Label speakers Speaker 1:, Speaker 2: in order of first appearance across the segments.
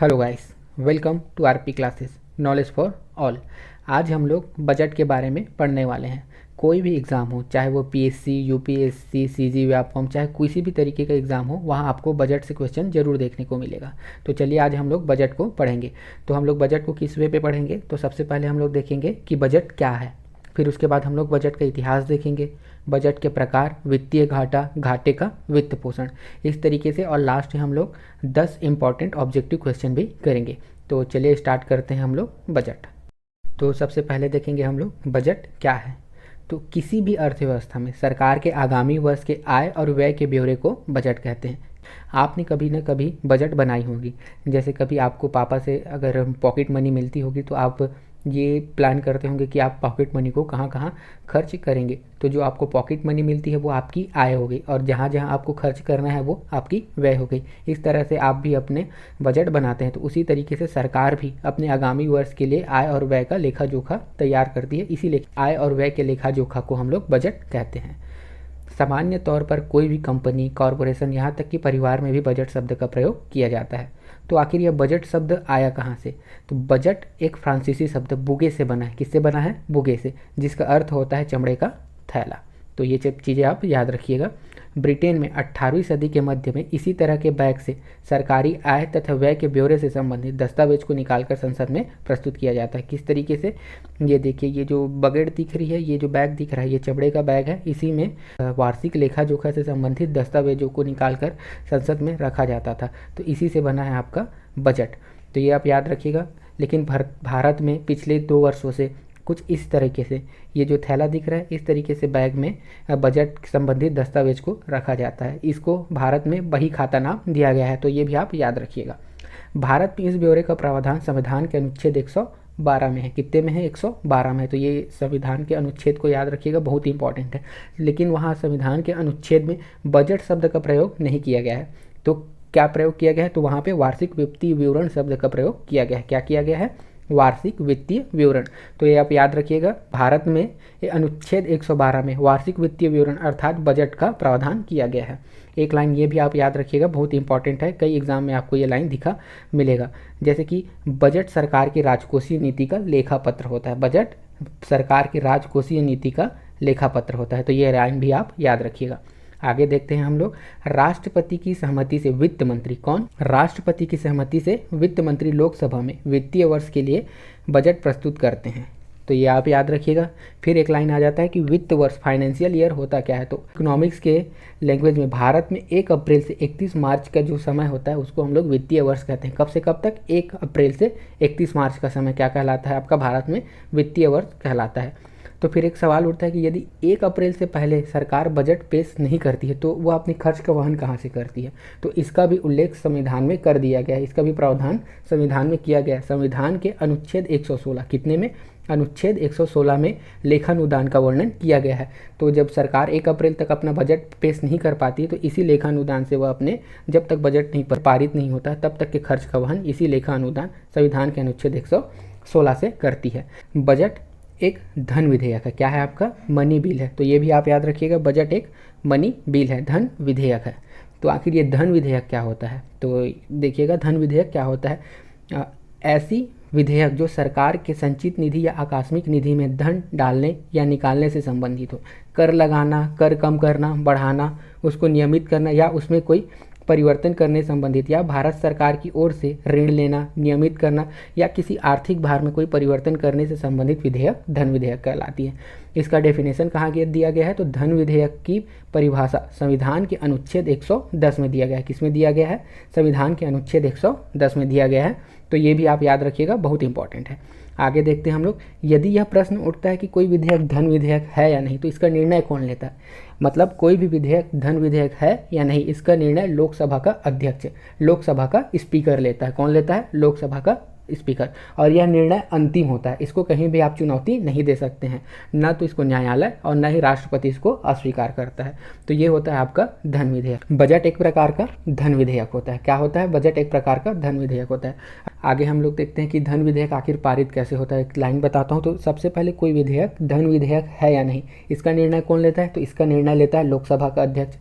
Speaker 1: Hello guys, welcome to RP classes knowledge for all. आज हम लोग बजट के बारे में पढ़ने वाले हैं। कोई भी एग्ज़ाम हो, चाहे वो पीएससी, यूपीएससी, सीजी, व्यापम, चाहे किसी भी तरीके का एग्ज़ाम हो, वहाँ आपको बजट से क्वेश्चन जरूर देखने को मिलेगा। तो चलिए आज हम लोग बजट को पढ़ेंगे। तो हम लोग बजट को किस वे पे पढ़ेंगे? तो सबसे पहले हम लोग देखेंगे कि बजट क्या है। फिर उसके बाद हम लोग बजट का इतिहास देखेंगे, बजट के प्रकार, वित्तीय घाटा, घाटे का वित्त पोषण, इस तरीके से। और लास्ट में हम लोग 10 इंपॉर्टेंट ऑब्जेक्टिव क्वेश्चन भी करेंगे। तो चलिए स्टार्ट करते हैं हम लोग बजट। तो सबसे पहले देखेंगे हम लोग बजट क्या है। तो किसी भी अर्थव्यवस्था में सरकार के आगामी वर्ष के आय और व्यय के ब्यौरे को बजट कहते हैं। आपने कभी न कभी बजट बनाई होगी। जैसे कभी आपको पापा से अगर पॉकेट मनी मिलती होगी तो आप ये प्लान करते होंगे कि आप पॉकेट मनी को कहाँ कहाँ खर्च करेंगे। तो जो आपको पॉकेट मनी मिलती है वो आपकी आय हो गई, और जहाँ जहाँ आपको खर्च करना है वो आपकी व्यय हो गई। इस तरह से आप भी अपने बजट बनाते हैं। तो उसी तरीके से सरकार भी अपने आगामी वर्ष के लिए आय और व्यय का लेखा जोखा तैयार करती है। इसीलिए आय और व्यय के लेखा जोखा को हम लोग बजट कहते हैं। सामान्य तौर पर कोई भी कंपनी, कॉरपोरेशन, यहाँ तक कि परिवार में भी बजट शब्द का प्रयोग किया जाता है। तो आखिर यह बजट शब्द आया कहाँ से? तो बजट एक फ्रांसीसी शब्द बुगे से बना है। किससे बना है? बुगे से, जिसका अर्थ होता है चमड़े का थैला। तो ये चीज़ें आप याद रखिएगा। ब्रिटेन में 18वीं सदी के मध्य में इसी तरह के बैग से सरकारी आय तथा व्यय के ब्यौरे से संबंधित दस्तावेज को निकालकर संसद में प्रस्तुत किया जाता है। किस तरीके से? ये देखिए, ये जो बगेट दिख रही है, ये जो बैग दिख रहा है, ये चमड़े का बैग है। इसी में वार्षिक लेखा जोखा से संबंधित दस्तावेजों को निकालकर संसद में रखा जाता था। तो इसी से बना है आपका बजट। तो ये आप याद रखिएगा। लेकिन भारत में पिछले 2 वर्षों से कुछ इस तरीके से, ये जो थैला दिख रहा है, इस तरीके से बैग में बजट संबंधित दस्तावेज को रखा जाता है। इसको भारत में बही खाता नाम दिया गया है। तो ये भी आप याद रखिएगा। भारत में इस ब्यौरे का प्रावधान संविधान के अनुच्छेद 112 में है। कितने में है? 112 में है। तो ये संविधान के अनुच्छेद को याद रखिएगा, बहुत इंपॉर्टेंट है। लेकिन वहाँ संविधान के अनुच्छेद में बजट शब्द का प्रयोग नहीं किया गया है। तो क्या प्रयोग किया गया है? तो वहाँ पे वार्षिक वित्तीय विवरण शब्द का प्रयोग किया गया है। क्या किया गया है? वार्षिक वित्तीय विवरण। तो ये आप याद रखिएगा। भारत में ये अनुच्छेद 112 में वार्षिक वित्तीय विवरण अर्थात बजट का प्रावधान किया गया है। एक लाइन ये भी आप याद रखिएगा, बहुत इंपॉर्टेंट है। कई एग्जाम में आपको ये लाइन दिखा मिलेगा। जैसे कि बजट सरकार की राजकोषीय नीति का लेखा पत्र होता है। बजट सरकार की राजकोषीय नीति का लेखा पत्र होता है। तो ये लाइन भी आप याद रखिएगा। आगे देखते हैं हम लोग। राष्ट्रपति की सहमति से वित्त मंत्री, कौन? राष्ट्रपति की सहमति से वित्त मंत्री लोकसभा में वित्तीय वर्ष के लिए बजट प्रस्तुत करते हैं। तो ये आप याद रखिएगा। फिर एक लाइन आ जाता है कि वित्त वर्ष, फाइनेंशियल ईयर होता क्या है? तो इकोनॉमिक्स के लैंग्वेज में भारत में 1 अप्रैल से 31 मार्च का जो समय होता है उसको हम लोग वित्तीय वर्ष कहते हैं। कब से कब तक? 1 अप्रैल से 31 मार्च का समय क्या कहलाता है? आपका भारत में वित्तीय वर्ष कहलाता है। तो फिर एक सवाल उठता है कि यदि 1 अप्रैल से पहले सरकार बजट पेश नहीं करती है तो वो अपनी खर्च का वहन कहाँ से करती है? तो इसका भी उल्लेख संविधान में कर दिया गया है। इसका भी प्रावधान संविधान में किया गया है। संविधान के अनुच्छेद 116, कितने में? अनुच्छेद 116 में लेखानुदान का वर्णन किया गया है। तो जब सरकार 1 अप्रैल तक अपना बजट पेश नहीं कर पाती है तो इसी लेखानुदान से वह अपने, जब तक बजट नहीं पारित नहीं होता तब तक के खर्च का वहन इसी लेखानुदान संविधान के अनुच्छेद 116 से करती है। बजट एक धन विधेयक है। क्या है आपका? मनी बिल है। तो ये भी आप याद रखिएगा, बजट एक मनी बिल है, धन विधेयक है। तो आखिर ये धन विधेयक क्या होता है? तो देखिएगा, धन विधेयक क्या होता है? ऐसी विधेयक जो सरकार के संचित निधि या आकस्मिक निधि में धन डालने या निकालने से संबंधित हो। कर लगाना, कर कम करना, बढ़ाना, उसको नियमित करना या उसमें कोई परिवर्तन करने संबंधित, या भारत सरकार की ओर से ऋण लेना, नियमित करना या किसी आर्थिक भार में कोई परिवर्तन करने से संबंधित विधेयक धन विधेयक कहलाती है। इसका डेफिनेशन कहाँ दिया गया है? तो धन विधेयक की परिभाषा संविधान के अनुच्छेद 110 में दिया गया है। किस में दिया गया है? संविधान के अनुच्छेद 110 में दिया गया है। तो ये भी आप याद रखिएगा, बहुत इंपॉर्टेंट है। आगे देखते हैं हम लोग। यदि यह प्रश्न उठता है कि कोई विधेयक धन विधेयक है या नहीं, तो इसका निर्णय कौन लेता है? मतलब कोई भी विधेयक धन विधेयक है या नहीं, इसका निर्णय लोकसभा का अध्यक्ष, लोकसभा का स्पीकर लेता है। कौन लेता है? लोकसभा का स्पीकर, और यह निर्णय अंतिम होता है, इसको कहीं भी आप चुनौती नहीं दे सकते हैं, न तो इसको न्यायालय और न ही राष्ट्रपति इसको अस्वीकार करता है। तो ये होता है आपका धन विधेयक। बजट एक प्रकार का धन विधेयक होता है। क्या होता है? बजट एक प्रकार का धन विधेयक होता है। आगे हम लोग देखते हैं कि धन विधेयक आखिर पारित कैसे होता है। एक लाइन बताता हूँ। तो सबसे पहले कोई विधेयक धन विधेयक है या नहीं, इसका निर्णय कौन लेता है? तो इसका निर्णय लेता है लोकसभा का अध्यक्ष।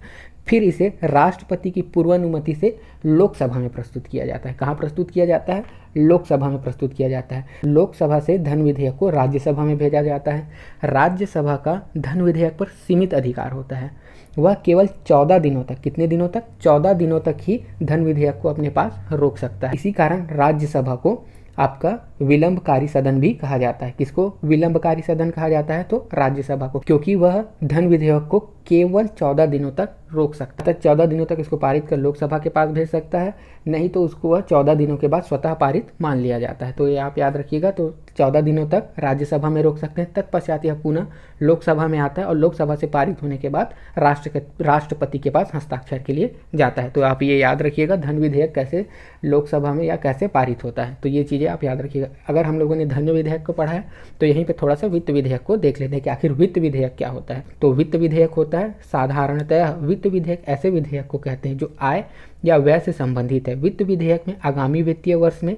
Speaker 1: फिर इसे राष्ट्रपति की पूर्वानुमति से लोकसभा में प्रस्तुत किया जाता है। कहाँ प्रस्तुत किया जाता है? लोकसभा में प्रस्तुत किया जाता है। लोकसभा से धन विधेयक को राज्यसभा में भेजा जाता है। राज्यसभा का धन विधेयक पर सीमित अधिकार होता है। वह केवल 14 दिनों तक, कितने दिनों तक? 14 दिनों तक ही धन विधेयक को अपने पास रोक सकता है। इसी कारण राज्यसभा को आपका विलंबकारी सदन भी कहा जाता है। किसको विलंबकारी सदन कहा जाता है? तो राज्यसभा को, क्योंकि वह धन विधेयक को केवल 14 दिनों तक रोक सकता है। 14 दिनों तक इसको पारित कर लोकसभा के पास भेज सकता है, नहीं तो उसको वह 14 दिनों के बाद स्वतः पारित मान लिया जाता है। तो ये आप याद रखिएगा। तो 14 दिनों तक राज्यसभा में रोक सकते हैं, तत्पश्चात यह पुनः लोकसभा में आता है और लोकसभा से पारित होने के बाद राष्ट्रपति के पास हस्ताक्षर के लिए जाता है। तो आप ये याद रखिएगा धन विधेयक कैसे लोकसभा में या कैसे पारित होता है। तो ये चीज़ें आप याद रखिएगा। अगर हम लोगों ने धन विधेयक को पढ़ा है तो यहीं पे थोड़ा सा वित्त विधेयक को देख लेते हैं कि आखिर वित्त विधेयक क्या होता है। तो वित्त विधेयक होता है साधारणतः वित्त विधेयक ऐसे विधेयक को कहते हैं जो आय या व्यय से संबंधित है। वित्त विधेयक में आगामी वित्तीय वर्ष में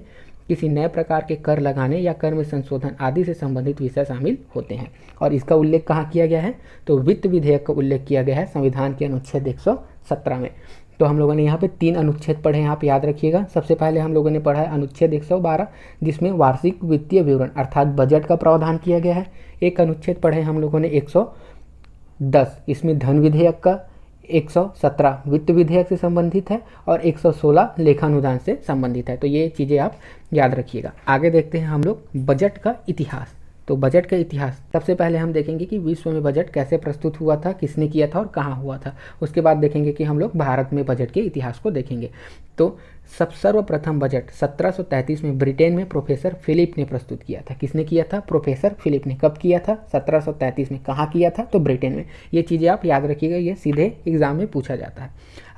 Speaker 1: किसी नए प्रकार के कर लगाने या कर में संशोधन आदि से संबंधित विषय शामिल होते हैं। और इसका उल्लेख कहाँ किया गया है? तो वित्त विधेयक का उल्लेख किया गया है संविधान के अनुच्छेद 117 में। तो हम लोगों ने यहाँ पे 3 अनुच्छेद पढ़े हैं, आप याद रखिएगा। सबसे पहले हम लोगों ने पढ़ा है अनुच्छेद 112, जिसमें वार्षिक वित्तीय विवरण अर्थात बजट का प्रावधान किया गया है। एक अनुच्छेद पढ़े हम लोगों ने 110, इसमें धन विधेयक का, 117 वित्त विधेयक से संबंधित है और 116 लेखानुदान से संबंधित है। तो ये चीज़ें आप याद रखिएगा। आगे देखते हैं हम लोग बजट का इतिहास। तो बजट का इतिहास सबसे पहले हम देखेंगे कि विश्व में बजट कैसे प्रस्तुत हुआ था, किसने किया था और कहाँ हुआ था। उसके बाद देखेंगे कि हम लोग भारत में बजट के इतिहास को देखेंगे। तो सर्वप्रथम बजट 1733 में ब्रिटेन में प्रोफेसर फिलिप ने प्रस्तुत किया था। किसने किया था? प्रोफेसर फिलिप ने। कब किया था? 1733 में। कहाँ किया था? तो ब्रिटेन में। ये चीज़ें आप याद रखिएगा, ये सीधे एग्जाम में पूछा जाता है।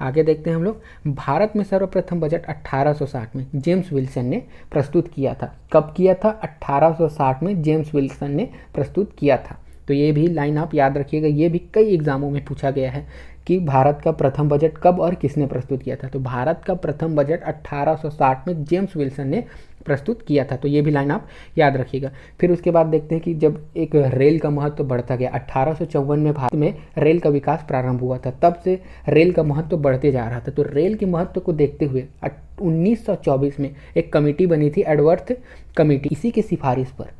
Speaker 1: आगे देखते हैं हम लोग भारत में सर्वप्रथम बजट 1860 में जेम्स विल्सन ने प्रस्तुत किया था। कब किया था? 1860 में जेम्स विल्सन ने प्रस्तुत किया था। तो ये भी लाइन आप याद रखिएगा, ये भी कई एग्जामों में पूछा गया है कि भारत का प्रथम बजट कब और किसने प्रस्तुत किया था। तो भारत का प्रथम बजट 1860 में जेम्स विल्सन ने प्रस्तुत किया था। तो ये भी लाइन आप याद रखिएगा। फिर उसके बाद देखते हैं कि जब एक रेल का महत्व बढ़ता गया, 1854 में भारत में रेल का विकास प्रारंभ हुआ था, तब से रेल का महत्व बढ़ते जा रहा था। तो रेल के महत्व को देखते हुए 1924 में एक कमेटी बनी थी, एडवर्थ कमेटी। इसी की सिफारिश पर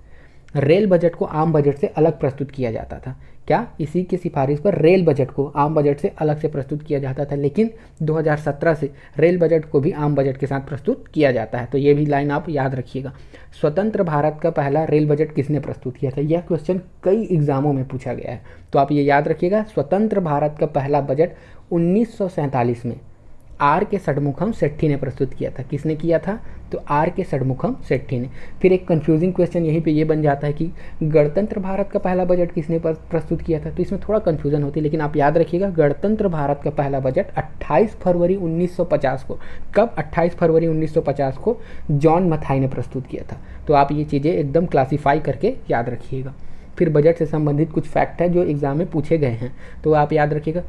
Speaker 1: रेल बजट को आम बजट से अलग प्रस्तुत किया जाता था। क्या? इसी की सिफारिश पर रेल बजट को आम बजट से अलग से प्रस्तुत किया जाता था, लेकिन 2017 से रेल बजट को भी आम बजट के साथ प्रस्तुत किया जाता है। तो ये भी लाइन आप याद रखिएगा। स्वतंत्र भारत का पहला रेल बजट किसने प्रस्तुत किया था? यह क्वेश्चन कई एग्जामों में पूछा गया है, तो आप ये याद रखिएगा। स्वतंत्र भारत का पहला बजट 1947 में आर के षणमुखम सेट्ठी ने प्रस्तुत किया था। किसने किया था? तो आर के षणमुखम सेट्ठी ने। फिर एक कंफ्यूजिंग क्वेश्चन यहीं पे ये बन जाता है कि गणतंत्र भारत का पहला बजट किसने प्रस्तुत किया था। तो इसमें थोड़ा कंफ्यूजन होती है, लेकिन आप याद रखिएगा गणतंत्र भारत का पहला बजट 28 फरवरी 1950 को, कब? 28 फरवरी 1950 को जॉन मथाई ने प्रस्तुत किया था। तो आप ये चीज़ें एकदम क्लासीफाई करके याद रखिएगा। फिर बजट से संबंधित कुछ फैक्ट है जो एग्जाम में पूछे गए हैं, तो आप याद रखिएगा।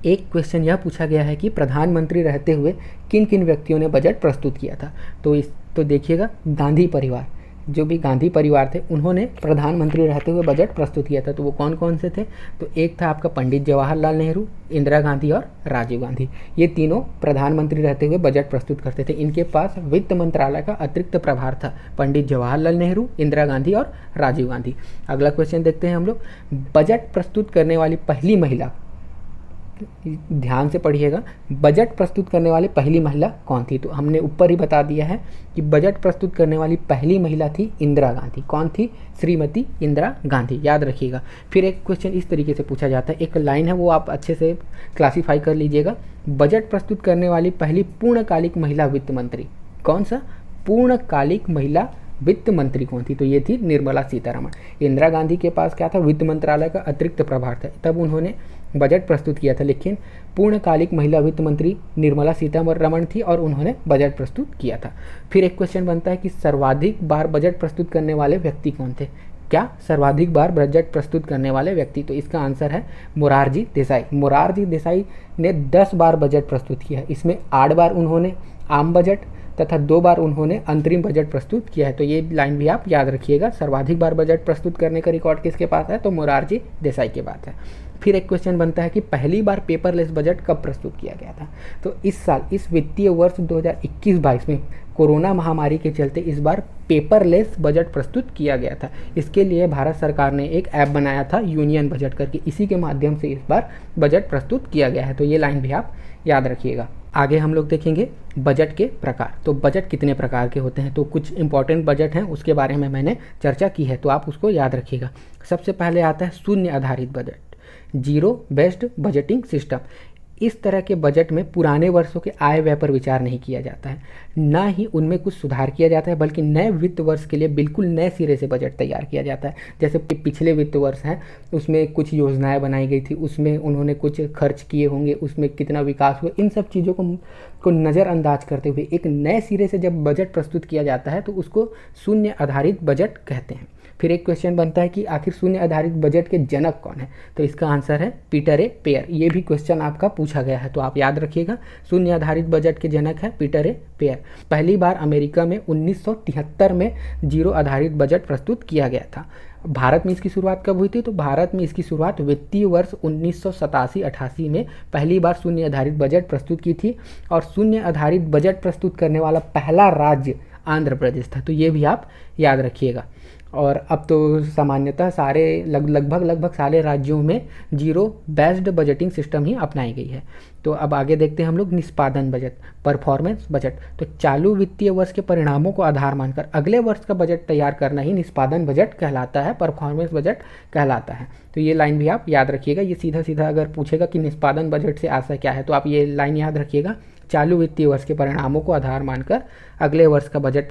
Speaker 1: एक क्वेश्चन यह पूछा गया है कि प्रधानमंत्री रहते हुए किन किन व्यक्तियों ने बजट प्रस्तुत किया था। तो देखिएगा, गांधी परिवार, जो भी गांधी परिवार थे उन्होंने प्रधानमंत्री रहते हुए बजट प्रस्तुत किया था। तो वो कौन कौन से थे? तो एक था आपका पंडित जवाहरलाल नेहरू, इंदिरा गांधी और राजीव गांधी। ये तीनों प्रधानमंत्री रहते हुए बजट प्रस्तुत करते थे। इनके पास वित्त मंत्रालय का अतिरिक्त प्रभार था, पंडित जवाहरलाल नेहरू, इंदिरा गांधी और राजीव गांधी। अगला क्वेश्चन देखते हैं हम लोग। बजट प्रस्तुत करने वाली पहली महिला, ध्यान से पढ़िएगा, बजट प्रस्तुत करने वाली पहली महिला कौन थी? तो हमने ऊपर ही बता दिया है कि बजट प्रस्तुत करने वाली पहली महिला थी इंदिरा गांधी। कौन थी? श्रीमती इंदिरा गांधी, याद रखिएगा। फिर एक क्वेश्चन इस तरीके से पूछा जाता है, एक लाइन है वो आप अच्छे से क्लासीफाई कर लीजिएगा। बजट प्रस्तुत करने वाली पहली पूर्णकालिक महिला वित्त मंत्री, कौन सा? पूर्णकालिक महिला वित्त मंत्री कौन थी? तो ये थी निर्मला सीतारमण। इंदिरा गांधी के पास क्या था? वित्त मंत्रालय का अतिरिक्त प्रभार था, तब उन्होंने बजट प्रस्तुत किया था, लेकिन पूर्णकालिक महिला वित्त मंत्री निर्मला सीतारमण थी और उन्होंने बजट प्रस्तुत किया था। फिर एक क्वेश्चन बनता है कि सर्वाधिक बार बजट प्रस्तुत करने वाले व्यक्ति कौन थे? क्या सर्वाधिक बार बजट प्रस्तुत करने वाले व्यक्ति? तो इसका आंसर है मोरारजी देसाई। मोरारजी देसाई ने 10 बार बजट प्रस्तुत किया है। इसमें 8 बार उन्होंने आम बजट तथा 2 बार उन्होंने अंतरिम बजट प्रस्तुत किया है। तो ये लाइन भी आप याद रखिएगा। सर्वाधिक बार बजट प्रस्तुत करने का रिकॉर्ड किसके पास है? तो मोरारजी देसाई के पास है। फिर एक क्वेश्चन बनता है कि पहली बार पेपरलेस बजट कब प्रस्तुत किया गया था? तो इस साल, इस वित्तीय वर्ष 2021-22 में कोरोना महामारी के चलते इस बार पेपरलेस बजट प्रस्तुत किया गया था। इसके लिए भारत सरकार ने एक ऐप बनाया था यूनियन बजट करके, इसी के माध्यम से इस बार बजट प्रस्तुत किया गया है। तो ये लाइन भी आप याद रखिएगा। आगे हम लोग देखेंगे बजट के प्रकार। तो बजट कितने प्रकार के होते हैं? तो कुछ इंपॉर्टेंट बजट हैं, उसके बारे में मैंने चर्चा की है, तो आप उसको याद रखिएगा। सबसे पहले आता है शून्य आधारित budget, zero based budgeting system. इस तरह के बजट में पुराने वर्षों के आय व्यय पर विचार नहीं किया जाता है, ना ही उनमें कुछ सुधार किया जाता है, बल्कि नए वित्त वर्ष के लिए बिल्कुल नए सिरे से बजट तैयार किया जाता है। जैसे पिछले वित्त वर्ष हैं, उसमें कुछ योजनाएं बनाई गई थी, उसमें उन्होंने कुछ खर्च किए होंगे, उसमें कितना विकास हुआ, इन सब चीज़ों को नज़रअंदाज करते हुए एक नए सिरे से जब बजट प्रस्तुत किया जाता है तो उसको शून्य आधारित बजट कहते हैं। फिर एक क्वेश्चन बनता है कि आखिर शून्य आधारित बजट के जनक कौन है? तो इसका आंसर है पीटर ए पेयर। ये भी क्वेश्चन आपका पूछा गया है, तो आप याद रखिएगा। शून्य आधारित बजट के जनक है पीटर ए पेयर। पहली बार अमेरिका में 1973 में जीरो आधारित बजट प्रस्तुत किया गया था। भारत में इसकी शुरुआत कब हुई थी? तो भारत में इसकी शुरुआत वित्तीय वर्ष 1987-88 में पहली बार शून्य आधारित बजट प्रस्तुत की थी, और शून्य आधारित बजट प्रस्तुत करने वाला पहला राज्य आंध्र प्रदेश था। तो ये भी आप याद रखिएगा। और अब तो सामान्यतः सारे लगभग सारे राज्यों में जीरो बेस्ड बजटिंग सिस्टम ही अपनाई गई है। तो अब आगे देखते हैं हम लोग निष्पादन बजट, परफॉर्मेंस बजट। तो चालू वित्तीय वर्ष के परिणामों को आधार मानकर अगले वर्ष का बजट तैयार करना ही निष्पादन बजट कहलाता है, परफॉर्मेंस बजट कहलाता है। तो ये लाइन भी आप याद रखिएगा। ये सीधा सीधा अगर पूछेगा कि निष्पादन बजट से आशय क्या है, तो आप ये लाइन याद रखिएगा। चालू वित्तीय वर्ष के परिणामों को आधार मानकर अगले वर्ष का बजट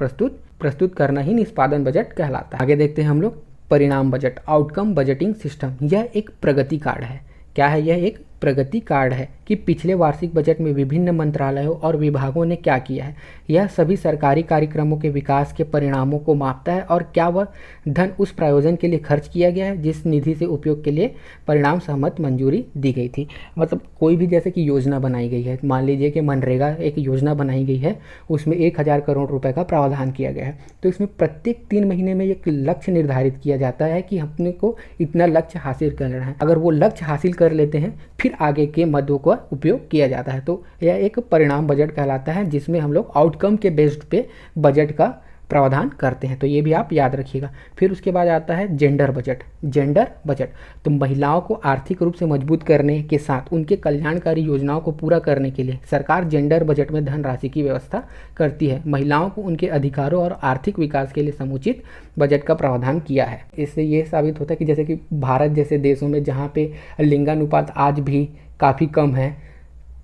Speaker 1: प्रस्तुत करना ही निष्पादन बजट कहलाता है। आगे देखते हैं हम लोग परिणाम बजट, आउटकम बजटिंग सिस्टम। यह एक प्रगति कार्ड है। क्या है? यह एक प्रगति कार्ड है कि पिछले वार्षिक बजट में विभिन्न मंत्रालयों और विभागों ने क्या किया है। यह सभी सरकारी कार्यक्रमों के विकास के परिणामों को मापता है और क्या वह धन उस प्रयोजन के लिए खर्च किया गया है जिस निधि से उपयोग के लिए परिणाम सहमत मंजूरी दी गई थी। मतलब कोई भी जैसे कि योजना बनाई गई है, मान लीजिए कि मनरेगा एक योजना बनाई गई है, उसमें 1000 करोड़ रुपए का प्रावधान किया गया है, तो इसमें प्रत्येक 3 महीने में एक लक्ष्य निर्धारित किया जाता है कि अपने को इतना लक्ष्य हासिल करना है। अगर वो लक्ष्य हासिल कर लेते हैं, फिर आगे के मदों का उपयोग किया जाता है। तो यह एक परिणाम बजट कहलाता है, जिसमें हम लोग आउटकम के बेस्ड पे बजट का प्रावधान करते हैं। तो ये भी आप याद रखिएगा। फिर उसके बाद आता है जेंडर बजट। जेंडर बजट तो महिलाओं को आर्थिक रूप से मजबूत करने के साथ उनके कल्याणकारी योजनाओं को पूरा करने के लिए सरकार जेंडर बजट में धनराशि की व्यवस्था करती है। महिलाओं को उनके अधिकारों और आर्थिक विकास के लिए समुचित बजट का प्रावधान किया है। इससे ये साबित होता है कि जैसे कि भारत जैसे देशों में जहाँ पे लिंगानुपात आज भी काफ़ी कम है,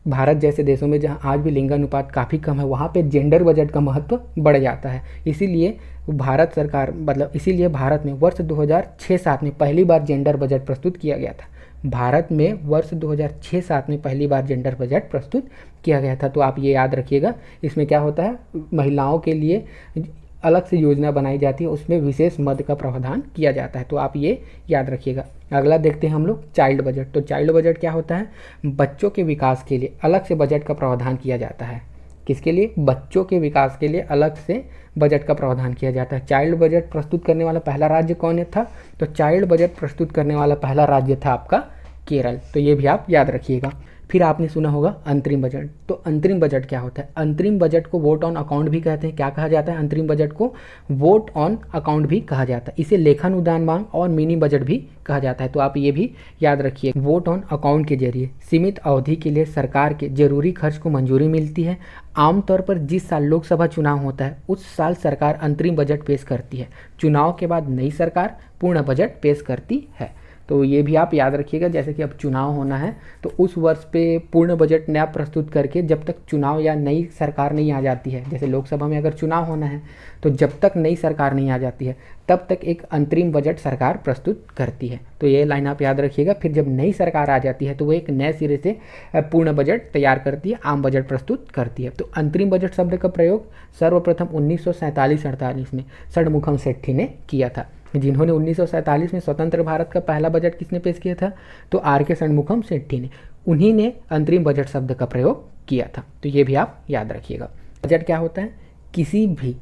Speaker 1: भारत जैसे देशों में जहां आज भी लिंगानुपात काफ़ी कम है, वहाँ पे जेंडर बजट का महत्व बढ़ जाता है। इसीलिए भारत सरकार इसीलिए भारत में वर्ष 2006-07 में पहली बार जेंडर बजट प्रस्तुत किया गया था। भारत में वर्ष 2006-07 में पहली बार जेंडर बजट प्रस्तुत किया गया था। तो आप ये याद रखिएगा। इसमें क्या होता है, महिलाओं के लिए अलग से योजना बनाई जाती है, उसमें विशेष मद का प्रावधान किया जाता है। तो आप ये याद रखिएगा। अगला देखते हैं हम लोग चाइल्ड बजट। तो चाइल्ड बजट क्या होता है? बच्चों के विकास के लिए अलग से बजट का प्रावधान किया जाता है। किसके लिए? बच्चों के विकास के लिए अलग से बजट का प्रावधान किया जाता है। चाइल्ड बजट प्रस्तुत करने वाला पहला राज्य कौन था? तो चाइल्ड बजट प्रस्तुत करने वाला पहला राज्य था आपका केरल। तो ये भी आप याद रखिएगा। फिर आपने सुना होगा अंतरिम बजट। तो अंतरिम बजट क्या होता है? अंतरिम बजट को वोट ऑन अकाउंट भी कहते हैं। क्या कहा जाता है? अंतरिम बजट को वोट ऑन अकाउंट भी कहा जाता है। इसे लेखानुदान मांग और मिनी बजट भी कहा जाता है। तो आप ये भी याद रखिए। वोट ऑन अकाउंट के जरिए सीमित अवधि के लिए सरकार के जरूरी खर्च को मंजूरी मिलती है। आमतौर पर जिस साल लोकसभा चुनाव होता है उस साल सरकार अंतरिम बजट पेश करती है। चुनाव के बाद नई सरकार पूर्ण बजट पेश करती है। तो ये भी आप याद रखिएगा। जैसे कि अब चुनाव होना है तो उस वर्ष पे पूर्ण बजट नया प्रस्तुत करके जब तक चुनाव या नई सरकार नहीं आ जाती है, जैसे लोकसभा में अगर चुनाव होना है तो जब तक नई सरकार नहीं आ जाती है तब तक एक अंतरिम बजट सरकार प्रस्तुत करती है। तो ये लाइन आप याद रखिएगा। फिर जब नई सरकार आ जाती है तो वो एक नए सिरे से पूर्ण बजट तैयार करती है, आम बजट प्रस्तुत करती है। तो अंतरिम बजट शब्द का प्रयोग सर्वप्रथम 1947-48 में षणमुखम सेट्ठी ने किया था। जिन्होंने 1947 में स्वतंत्र भारत का पहला बजट किसने पेश किया था? तो आर के षणमुखम सेट्ठी ने। उन्हीं ने अंतरिम बजट शब्द का प्रयोग किया था। तो ये भी आप याद रखिएगा। बजट क्या होता है? किसी भी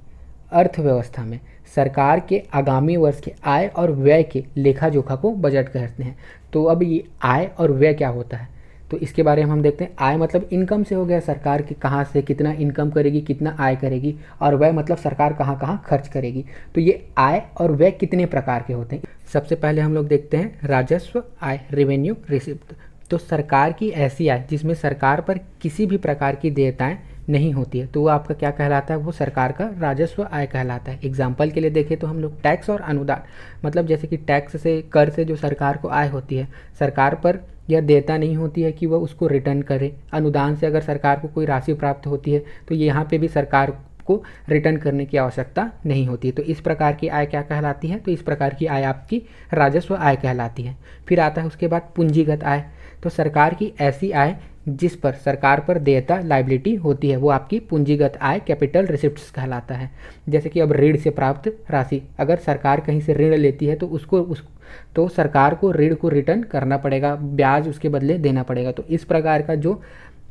Speaker 1: अर्थव्यवस्था में सरकार के आगामी वर्ष के आय और व्यय के लेखा जोखा को बजट कहते हैं। तो अब ये आय और व्यय क्या होता है तो इसके बारे में हम देखते हैं। आय मतलब इनकम से हो गया, सरकार की कहाँ से कितना इनकम करेगी, कितना आय करेगी, और व्यय मतलब सरकार कहाँ कहाँ खर्च करेगी। तो ये आय और व्यय कितने प्रकार के होते हैं? सबसे पहले हम लोग देखते हैं राजस्व आय, रेवेन्यू रिसिप्ट। तो सरकार की ऐसी आय जिसमें सरकार पर किसी भी प्रकार की देयताएं नहीं होती है तो वो आपका क्या कहलाता है? वो सरकार का राजस्व आय कहलाता है। एग्जाम्पल के लिए देखें तो हम लोग टैक्स और अनुदान, मतलब जैसे कि टैक्स से, कर से जो सरकार को आय होती है, सरकार पर यह देयता नहीं होती है कि वह उसको रिटर्न करे। अनुदान से अगर सरकार को कोई राशि प्राप्त होती है तो यहाँ पे भी सरकार को रिटर्न करने की आवश्यकता नहीं होती। तो इस प्रकार की आय क्या कहलाती है? तो इस प्रकार की आय आपकी राजस्व आय कहलाती है। फिर आता है उसके बाद पूंजीगत आय। तो सरकार की ऐसी आय जिस पर सरकार पर देयता, लायबिलिटी होती है, वो आपकी पूंजीगत आय, कैपिटल रिसिप्ट्स कहलाता है। जैसे कि अब ऋण से प्राप्त राशि, अगर सरकार कहीं से ऋण लेती है तो तो सरकार को ऋण को रिटर्न करना पड़ेगा, ब्याज उसके बदले देना पड़ेगा। तो इस प्रकार का जो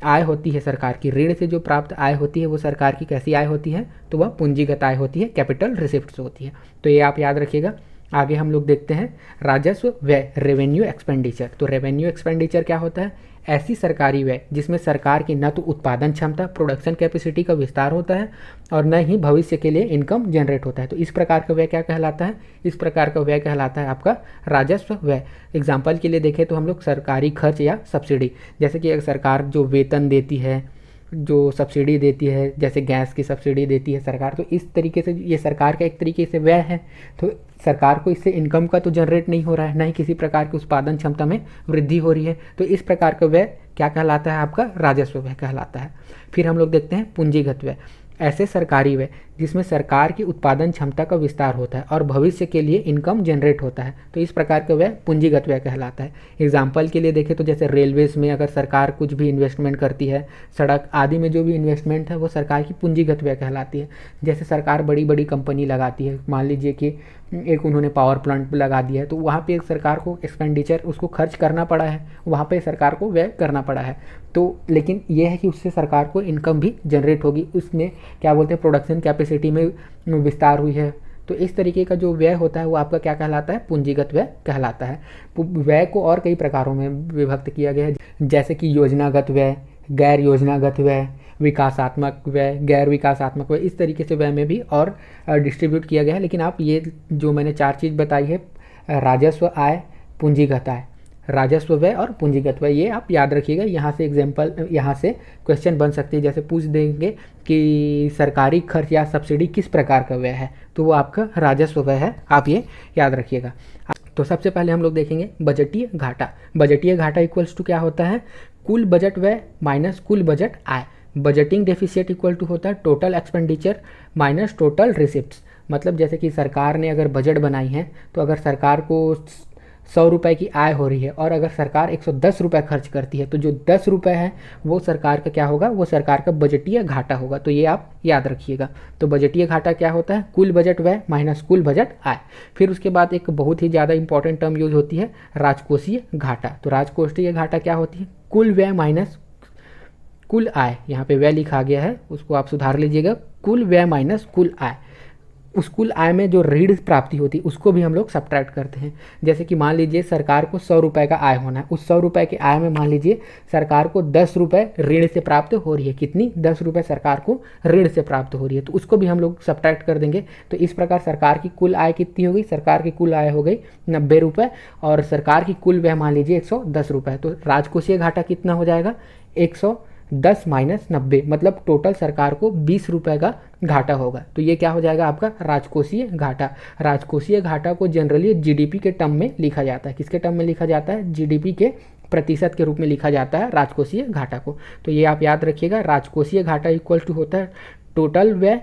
Speaker 1: आय होती है सरकार की, ऋण से जो प्राप्त आय होती है वो सरकार की कैसी आय होती है? तो वह पूंजीगत आय होती है, कैपिटल रिसिप्ट्स होती है। तो ये आप याद रखिएगा। आगे हम लोग देखते हैं राजस्व व्यय, रेवेन्यू एक्सपेंडिचर। तो रेवेन्यू एक्सपेंडिचर क्या होता है? ऐसी सरकारी व्यय जिसमें सरकार की न तो उत्पादन क्षमता, प्रोडक्शन कैपेसिटी का विस्तार होता है और न ही भविष्य के लिए इनकम जनरेट होता है। तो इस प्रकार का व्यय क्या कहलाता है? इस प्रकार का व्यय कहलाता है आपका राजस्व व्यय। एग्जाम्पल के लिए देखें तो हम लोग सरकारी खर्च या सब्सिडी, जैसे कि अगर सरकार जो वेतन देती है, जो सब्सिडी देती है, जैसे गैस की सब्सिडी देती है सरकार, तो इस तरीके से ये सरकार का एक तरीके से व्यय है। तो सरकार को इससे इनकम का तो जनरेट नहीं हो रहा है, ना ही किसी प्रकार की उत्पादन क्षमता में वृद्धि हो रही है। तो इस प्रकार का व्यय क्या कहलाता है? आपका राजस्व व्यय कहलाता है। फिर हम लोग देखते हैं पूंजीगत व्यय। ऐसे सरकारी व्यय जिसमें सरकार की उत्पादन क्षमता का विस्तार होता है और भविष्य के लिए इनकम जनरेट होता है, तो इस प्रकार का व्यय पूंजीगत व्यय कहलाता है। एग्जाम्पल के लिए देखें तो जैसे रेलवेज में अगर सरकार कुछ भी इन्वेस्टमेंट करती है, सड़क आदि में जो भी इन्वेस्टमेंट है वो सरकार की पूंजीगत व्यय कहलाती है। जैसे सरकार बड़ी बड़ी कंपनी लगाती है, मान लीजिए कि एक उन्होंने पावर प्लांट लगा दिया है, तो वहाँ पे सरकार को एक्सपेंडिचर, उसको खर्च करना पड़ा है, वहाँ पे सरकार को व्यय करना पड़ा है। तो लेकिन ये है कि उससे सरकार को इनकम भी जनरेट होगी, उसमें क्या बोलते हैं, प्रोडक्शन कैपेसिटी में विस्तार हुई है। तो इस तरीके का जो व्यय होता है वो आपका क्या कहलाता है? पूंजीगत व्यय कहलाता है। व्यय को और कई प्रकारों में विभक्त किया गया है, जैसे कि योजनागत व्यय, गैर योजनागत व्यय, विकासात्मक व्यय, गैर विकासात्मक व्यय, इस तरीके से व्यय में भी और डिस्ट्रीब्यूट किया गया है। लेकिन आप ये जो मैंने 4 चीज़ बताई है, राजस्व आय, पूंजीगत आय, राजस्व व्यय और पूंजीगत व्यय, ये आप याद रखिएगा। यहाँ से एग्जाम्पल, यहाँ से क्वेश्चन बन सकती है, जैसे पूछ देंगे कि सरकारी खर्च या सब्सिडी किस प्रकार का व्यय है, तो वो आपका राजस्व व्यय है, आप ये याद रखिएगा। तो सबसे पहले हम लोग देखेंगे बजटीय घाटा। बजटीय घाटा इक्वल्स टू क्या होता है? कुल बजट व्यय माइनस कुल बजट आय। बजटिंग डेफिसिट इक्वल टू होता है total expenditure minus total receipts. मतलब जैसे कि सरकार ने अगर बजट बनाई है तो अगर सरकार को 100 रुपये की आय हो रही है और अगर सरकार 110 रुपये खर्च करती है तो जो 10 रुपये है वो सरकार का क्या होगा? वो सरकार का बजटीय घाटा होगा। तो ये आप याद रखिएगा। तो बजटीय घाटा क्या होता है? कुल बजट व्यय माइनस कुल बजट आय। फिर उसके बाद एक बहुत ही ज़्यादा इंपॉर्टेंट टर्म यूज होती है, राजकोषीय घाटा। तो राजकोषीय घाटा क्या होती है? कुल व्यय माइनस कुल आय। यहाँ पे व्यय लिखा गया है, उसको आप सुधार लीजिएगा। कुल व्यय माइनस कुल आय। उस कुल आय में जो ऋण प्राप्ति होती है उसको भी हम लोग सब्ट्रैक्ट करते हैं। जैसे कि मान लीजिए सरकार को 100 रुपये का आय होना है, उस 100 रुपये की आय में मान लीजिए सरकार को 10 रुपये ऋण से प्राप्त हो रही है। कितनी? 10 रुपये सरकार को ऋण से प्राप्त हो रही है, तो उसको भी हम लोग सब्ट्रैक्ट कर देंगे। तो इस प्रकार सरकार की कुल आय कितनी हो गई? सरकार की कुल आय हो गई 90 रुपये और सरकार की कुल व्यय मान लीजिए 110 रुपये। तो राजकोषीय घाटा कितना हो जाएगा? 10 माइनस 90 मतलब टोटल सरकार को 20 रुपये का घाटा होगा। तो ये क्या हो जाएगा आपका राजकोषीय घाटा। राजकोषीय घाटा को जनरली जीडीपी के टर्म में लिखा जाता है। किसके टर्म में लिखा जाता है? जीडीपी के प्रतिशत के रूप में लिखा जाता है राजकोषीय घाटा को। तो ये आप याद रखिएगा, राजकोषीय घाटा इक्वल टू होता है टोटल व्यय,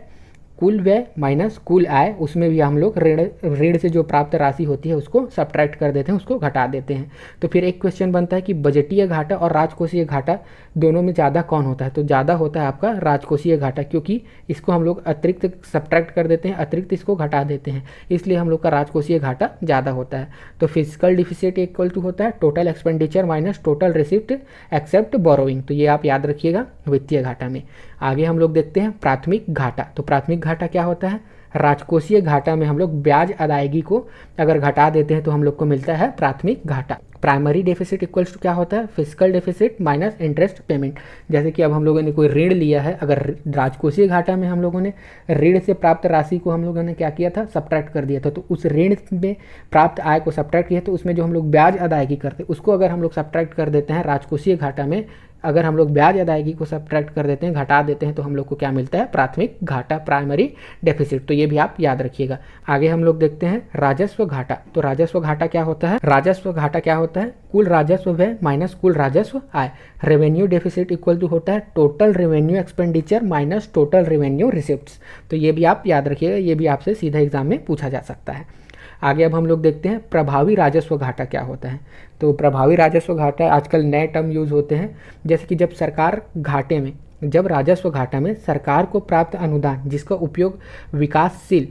Speaker 1: कुल व्यय माइनस कुल आय, उसमें भी हम लोग ऋण से जो प्राप्त राशि होती है उसको सब्ट्रैक्ट कर देते हैं, उसको घटा देते हैं। तो फिर एक क्वेश्चन बनता है कि बजटीय घाटा और राजकोषीय घाटा दोनों में ज़्यादा कौन होता है? तो ज़्यादा होता है आपका राजकोषीय घाटा, क्योंकि इसको हम लोग अतिरिक्त सब्ट्रैक्ट कर देते हैं, अतिरिक्त इसको घटा देते हैं, इसलिए हम लोग का राजकोषीय घाटा ज़्यादा होता है। तो फिजिकल डिफिसिट इक्वल टू होता है total expenditure minus total receipt except borrowing. तो ये आप याद रखिएगा वित्तीय घाटा में। आगे हम लोग देखते हैं प्राथमिक घाटा। तो प्राथमिक घाटा क्या होता है? राजकोषीय घाटा में हम लोग ब्याज अदायगी को अगर घटा देते हैं तो हम लोग को मिलता है प्राथमिक घाटा। प्राइमरी डेफिसिट इक्वल्स टू क्या होता है? Physical deficit minus interest payment. जैसे कि अब हम लोगों ने कोई ऋण लिया है, अगर राजकोषीय घाटा में हम लोगों ने ऋण से प्राप्त राशि को हम लोगों ने क्या किया था? सब्ट्रैक्ट कर दिया था। तो उस ऋण में प्राप्त आय को सब्ट्रैक्ट किया, तो उसमें जो हम लोग ब्याज अदायगी करते हैं उसको अगर हम लोग सब्ट्रैक्ट कर देते हैं राजकोषीय घाटा में, अगर हम लोग ब्याज अदायगी को सब्ट्रैक्ट कर देते हैं, घटा देते हैं, तो हम लोग को क्या मिलता है? प्राथमिक घाटा, प्राइमरी डेफिसिट। तो ये भी आप याद रखिएगा। आगे हम लोग देखते हैं राजस्व घाटा। तो राजस्व घाटा क्या होता है? राजस्व घाटा क्या होता है? कुल राजस्व व्यय माइनस कुल राजस्व आय। रेवेन्यू डेफिसिट इक्वल टू होता है total revenue expenditure minus total revenue receipts. तो ये भी आप याद रखिएगा, ये भी आपसे सीधा एग्जाम में पूछा जा सकता है। आगे अब हम लोग देखते हैं प्रभावी राजस्व घाटा क्या होता है। तो प्रभावी राजस्व घाटा आजकल नए टर्म यूज होते हैं, जैसे कि जब सरकार घाटे में, जब राजस्व घाटा में सरकार को प्राप्त अनुदान जिसका उपयोग विकासशील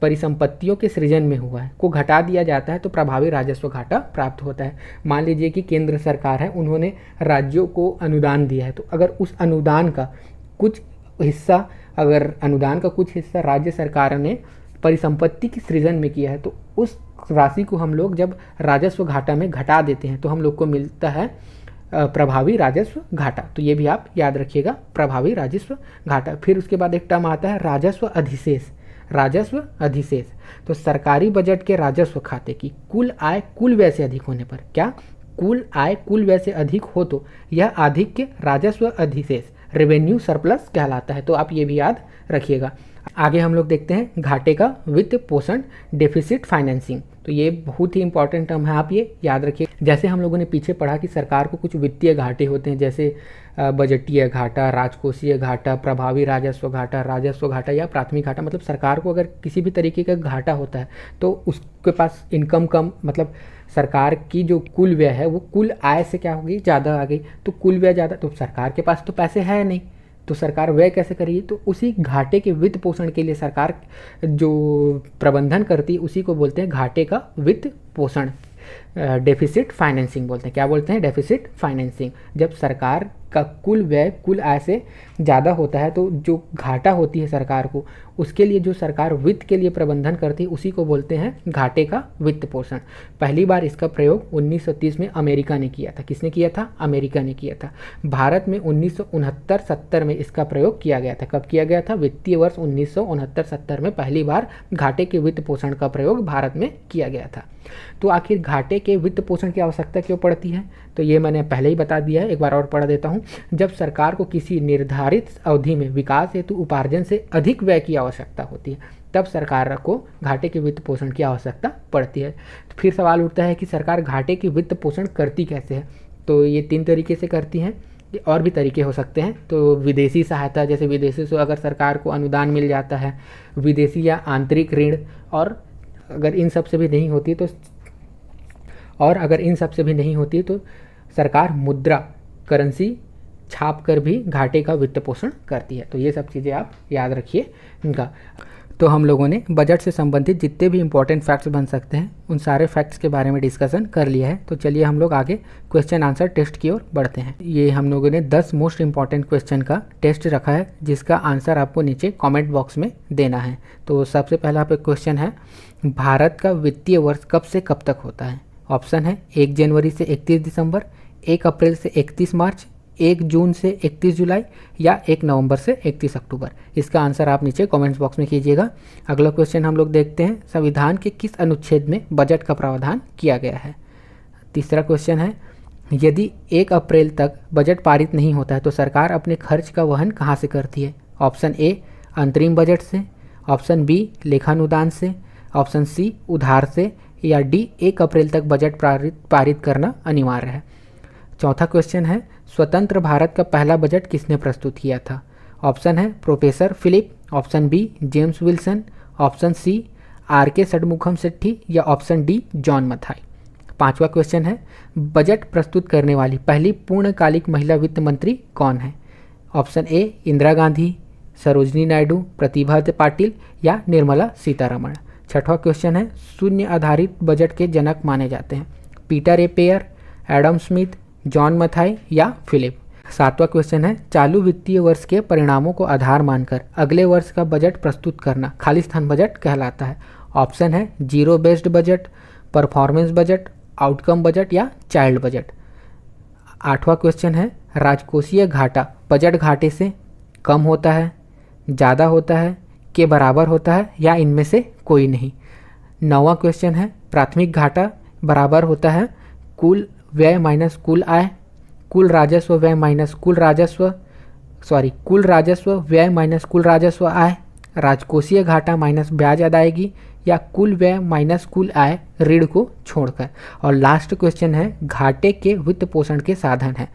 Speaker 1: परिसंपत्तियों के सृजन में हुआ है को घटा दिया जाता है, तो प्रभावी राजस्व घाटा प्राप्त होता है। मान लीजिए कि केंद्र सरकार है, उन्होंने राज्यों को अनुदान दिया है, तो अगर उस अनुदान का कुछ हिस्सा, अगर अनुदान का कुछ हिस्सा राज्य सरकार ने परिसंपत्ति की सृजन में किया है, तो उस राशि को हम लोग जब राजस्व घाटा में घटा देते हैं तो हम लोग को मिलता है प्रभावी राजस्व घाटा। तो ये भी आप याद रखिएगा, प्रभावी राजस्व घाटा। फिर उसके बाद एक टर्म आता है राजस्व अधिशेष। राजस्व अधिशेष तो सरकारी बजट के राजस्व खाते की कुल आय कुल व्यय से अधिक होने पर, क्या? कुल आय कुल व्यय से अधिक हो तो यह आधिक्य राजस्व अधिशेष रेवेन्यू सरप्लस कहलाता है। तो आप ये भी याद रखिएगा। आगे हम लोग देखते हैं घाटे का वित्त पोषण डेफिसिट फाइनेंसिंग। तो ये बहुत ही इंपॉर्टेंट टर्म है, आप ये याद रखिए। जैसे हम लोगों ने पीछे पढ़ा कि सरकार को कुछ वित्तीय घाटे होते हैं, जैसे बजटीय घाटा, राजकोषीय घाटा, प्रभावी राजस्व घाटा, राजस्व घाटा या प्राथमिक घाटा। मतलब सरकार को अगर किसी भी तरीके का घाटा होता है तो उसके पास इनकम कम, मतलब सरकार की जो कुल व्यय है वो कुल आय से क्या होगी? ज़्यादा आ गई। तो कुल व्यय ज़्यादा, तो सरकार के पास तो पैसे है नहीं, तो सरकार व्यय कैसे करेगी? तो उसी घाटे के वित्त पोषण के लिए सरकार जो प्रबंधन करती है उसी को बोलते हैं घाटे का वित्त पोषण, डेफिसिट फाइनेंसिंग बोलते हैं। क्या बोलते हैं? Deficit financing. जब सरकार का कुल व्यय कुल आय से ज़्यादा होता है तो जो घाटा होती है सरकार को, उसके लिए जो सरकार वित्त के लिए प्रबंधन करती है उसी को बोलते हैं घाटे का वित्त पोषण। पहली बार इसका प्रयोग 1930 में अमेरिका ने किया था। किसने किया था? अमेरिका ने किया था। भारत में 1969-70 में इसका प्रयोग किया गया था। कब किया गया था? वित्तीय वर्ष 1969-70 में पहली बार घाटे के वित्त पोषण का प्रयोग भारत में किया गया था। तो आखिर घाटे के वित्त पोषण की आवश्यकता क्यों पड़ती है? तो ये मैंने पहले ही बता दिया है, एक बार और पढ़ देता हूँ। जब सरकार को किसी निर्धारित अवधि में विकास हेतु उपार्जन से अधिक व्यय की आवश्यकता होती है, तब सरकार को घाटे के वित्त पोषण की आवश्यकता पड़ती है। तो फिर सवाल उठता है कि सरकार घाटे की वित्त पोषण करती कैसे है? तो ये 3 तरीके से करती हैं, और भी तरीके हो सकते हैं। तो विदेशी सहायता, जैसे विदेशी से अगर सरकार को अनुदान मिल जाता है, विदेशी या आंतरिक ऋण, और अगर इन सब से भी नहीं होती तो सरकार मुद्रा करेंसी छाप कर भी घाटे का वित्त पोषण करती है। तो ये सब चीज़ें आप याद रखिए इनका। तो हम लोगों ने बजट से संबंधित जितने भी इंपॉर्टेंट फैक्ट्स बन सकते हैं उन सारे फैक्ट्स के बारे में डिस्कशन कर लिया है। तो चलिए हम लोग आगे क्वेश्चन आंसर टेस्ट की ओर बढ़ते हैं। ये हम लोगों ने 10 मोस्ट इंपॉर्टेंट क्वेश्चन का टेस्ट रखा है, जिसका आंसर आपको नीचे कमेंट बॉक्स में देना है। तो सबसे पहला पे क्वेश्चन है, भारत का वित्तीय वर्ष कब से कब तक होता है? ऑप्शन है 1 जनवरी से 31 दिसंबर, 1 अप्रैल से 31 मार्च, 1 जून से 31 जुलाई या 1 नवंबर से 31 अक्टूबर। इसका आंसर आप नीचे कमेंट्स बॉक्स में कीजिएगा। अगला क्वेश्चन हम लोग देखते हैं, संविधान के किस अनुच्छेद में बजट का प्रावधान किया गया है? तीसरा क्वेश्चन है, यदि 1 अप्रैल तक बजट पारित नहीं होता है तो सरकार अपने खर्च का वहन कहाँ से करती है? ऑप्शन ए अंतरिम बजट से, ऑप्शन बी लेखानुदान से, ऑप्शन सी उधार से, या डी 1 अप्रैल तक बजट पारित करना अनिवार्य है। चौथा क्वेश्चन है, स्वतंत्र भारत का पहला बजट किसने प्रस्तुत किया था? ऑप्शन है professor Philip, option B James Wilson, option C आर.के. षणमुखम सेट्टी, या ऑप्शन डी जॉन मथाई। पांचवा क्वेश्चन है, बजट प्रस्तुत करने वाली पहली पूर्णकालिक महिला वित्त मंत्री कौन है? ऑप्शन ए इंदिरा गांधी, सरोजनी नायडू, प्रतिभा पाटिल, या निर्मला सीतारमण। छठवां क्वेश्चन है, शून्य आधारित बजट के जनक माने जाते हैं? Peter a pair, Adam Smith, John Mathai, या फिलिप। सातवां क्वेश्चन है, चालू वित्तीय वर्ष के परिणामों को आधार मानकर अगले वर्ष का बजट प्रस्तुत करना खालिस्तान बजट कहलाता है? ऑप्शन है zero based budget, performance budget, outcome budget, या चाइल्ड बजट। आठवां क्वेश्चन है, राजकोषीय घाटा बजट घाटे से कम होता है, ज़्यादा होता है, के बराबर होता है, या इनमें से कोई नहीं। नौवां क्वेश्चन है, प्राथमिक घाटा बराबर होता है कुल व्यय माइनस कुल आय, कुल राजस्व व्यय माइनस कुल राजस्व कुल राजस्व व्यय माइनस कुल राजस्व आय, राजकोषीय घाटा माइनस ब्याज अदायगी, या कुल व्यय माइनस कुल आय ऋण को छोड़कर। और लास्ट क्वेश्चन है, घाटे के वित्त पोषण के साधन है?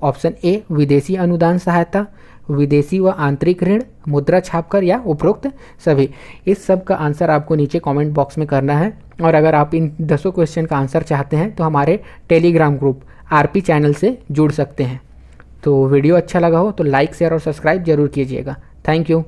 Speaker 1: ऑप्शन ए विदेशी अनुदान सहायता, विदेशी व आंतरिक ऋण, मुद्रा छापकर, या उपरोक्त सभी। इस सब का आंसर आपको नीचे कमेंट बॉक्स में करना है। और अगर आप इन 10 क्वेश्चन का आंसर चाहते हैं तो हमारे टेलीग्राम ग्रुप आरपी चैनल से जुड़ सकते हैं। तो वीडियो अच्छा लगा हो तो लाइक शेयर और सब्सक्राइब जरूर कीजिएगा। Thank you.